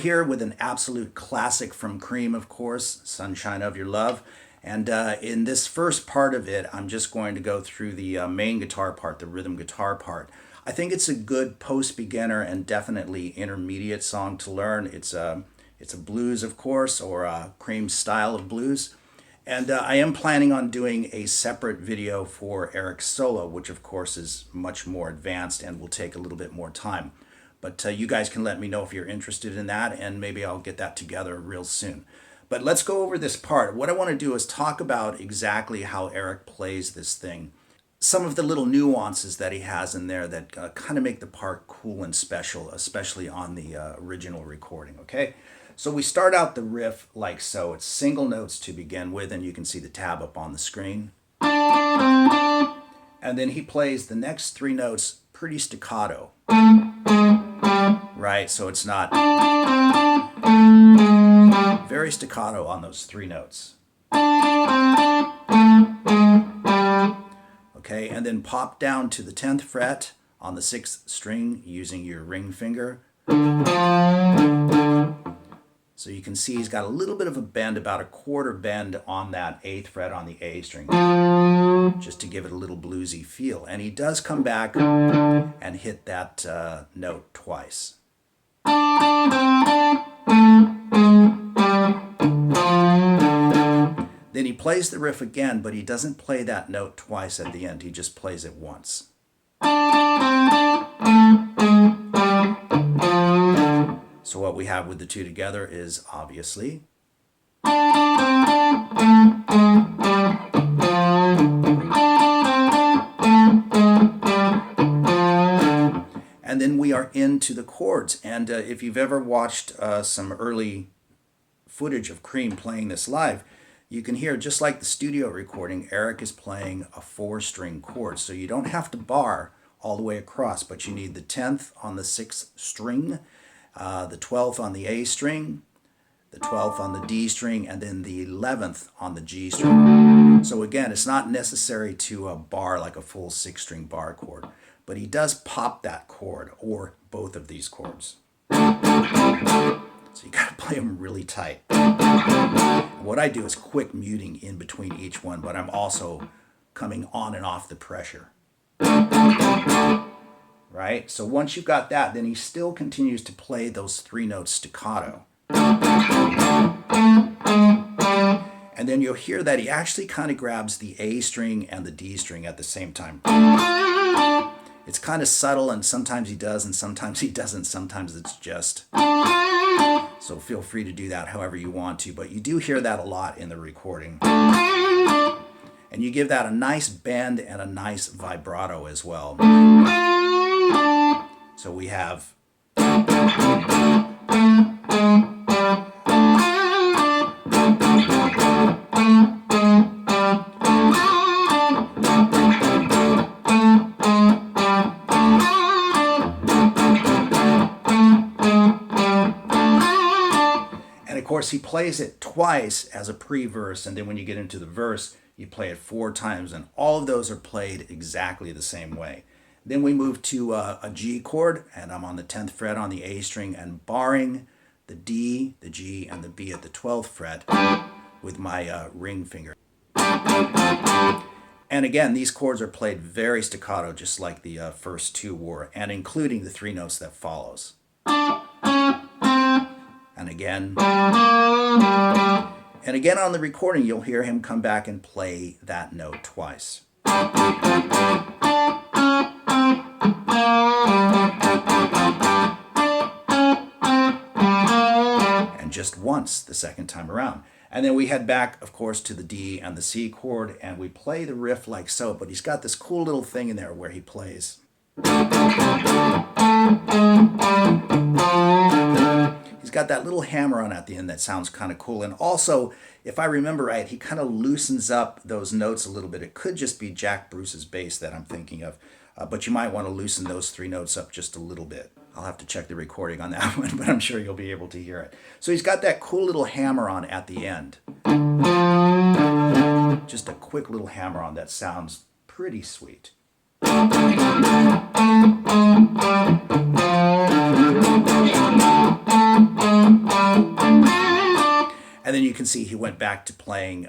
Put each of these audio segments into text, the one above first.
here with an absolute classic from Cream, of course, Sunshine of Your Love. And in this first part of it, I'm just going to go through the main guitar part, the rhythm guitar part. I think it's a good post-beginner and definitely intermediate song to learn. It's a blues, of course, or a Cream style of blues. And I am planning on doing a separate video for Eric's solo, which of course is much more advanced and will take a little bit more time. But you guys can let me know if you're interested in that, and maybe I'll get that together real soon. But let's go over this part. What I want to do is talk about exactly how Eric plays this thing. Some of the little nuances that he has in there that kind of make the part cool and special, especially on the original recording, okay? So we start out the riff like so. It's single notes to begin with, and you can see the tab up on the screen. And then he plays the next three notes pretty staccato. Right, so it's not very staccato on those three notes. Okay, and then pop down to the 10th fret on the 6th string using your ring finger. So you can see he's got a little bit of a bend, about a quarter bend on that 8th fret on the A string, just to give it a little bluesy feel. And he does come back and hit that note twice. Then he plays the riff again, but he doesn't play that note twice at the end. He just plays it once. So what we have with the two together is obviously and then we are into the chords. And if you've ever watched some early footage of Cream playing this live, you can hear, just like the studio recording, Eric is playing a 4-string chord. So you don't have to bar all the way across, but you need the 10th on the 6th string, the 12th on the A string, the 12th on the D string, and then the 11th on the G string. So again, it's not necessary to bar like a full 6-string bar chord, but he does pop that chord, or both of these chords. So you gotta play them really tight. What I do is quick muting in between each one, but I'm also coming on and off the pressure. Right? So once you've got that, then he still continues to play those 3 notes staccato. And then you'll hear that he actually kind of grabs the A string and the D string at the same time. It's kind of subtle, and sometimes he does and sometimes he doesn't. Sometimes it's just. So feel free to do that however you want to, but you do hear that a lot in the recording. And you give that a nice bend and a nice vibrato as well. So we have of course, he plays it twice as a pre-verse, and then when you get into the verse, you play it 4 times, and all of those are played exactly the same way. Then we move to a G chord, and I'm on the 10th fret on the A string, and barring the D, the G, and the B at the 12th fret with my ring finger. And again, these chords are played very staccato, just like the first 2 were, and including the 3 notes that follows. And again on the recording, you'll hear him come back and play that note twice. And just once the second time around. And then we head back, of course, to the D and the C chord, and we play the riff like so, but he's got this cool little thing in there where he plays. He's got that little hammer on at the end that sounds kind of cool. And also, if I remember right, he kind of loosens up those notes a little bit. It could just be Jack Bruce's bass that I'm thinking of, but you might want to loosen those 3 notes up just a little bit. I'll have to check the recording on that one, but I'm sure you'll be able to hear it. So he's got that cool little hammer on at the end. Just a quick little hammer on that sounds pretty sweet. And then you can see he went back to playing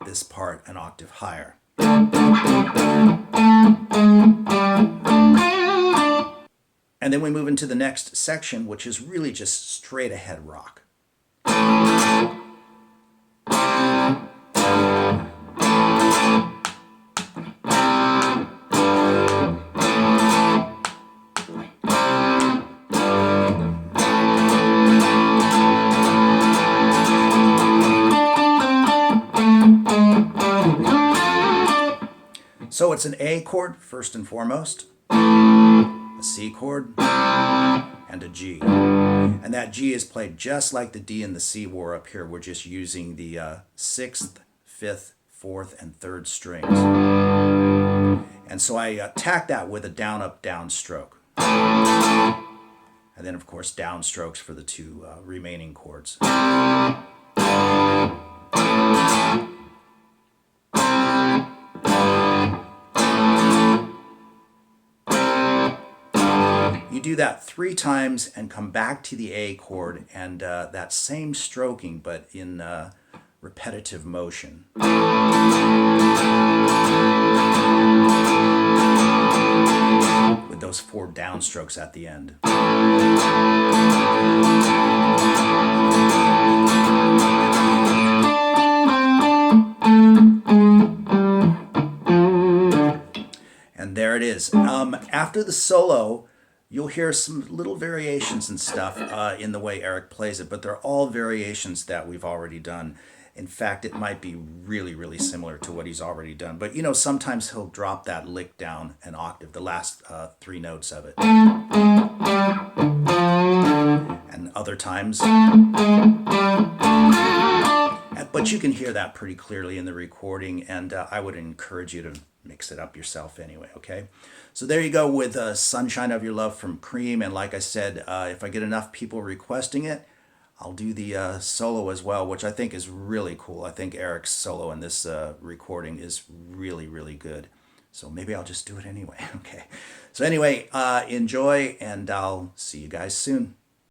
this part an octave higher. And then we move into the next section, which is really just straight ahead rock. So it's an A chord, first and foremost, a C chord, and a G. And that G is played just like the D and the C were up here. We're just using the 6th, 5th, 4th, and 3rd strings. And so I attack that with a down, up, down stroke. And then, of course, down strokes for the two remaining chords. You do that 3 times and come back to the A chord and that same stroking, but in repetitive motion. With those 4 downstrokes at the end. And there it is. After the solo, you'll hear some little variations and stuff in the way Eric plays it, but they're all variations that we've already done. In fact, it might be really, really similar to what he's already done. But, you know, sometimes he'll drop that lick down an octave, the last 3 notes of it. And other times... But you can hear that pretty clearly in the recording, and I would encourage you to mix it up yourself anyway, okay? So there you go with Sunshine of Your Love from Cream, and like I said, if I get enough people requesting it, I'll do the solo as well, which I think is really cool. I think Eric's solo in this recording is really, really good. So maybe I'll just do it anyway, okay? So anyway, enjoy, and I'll see you guys soon.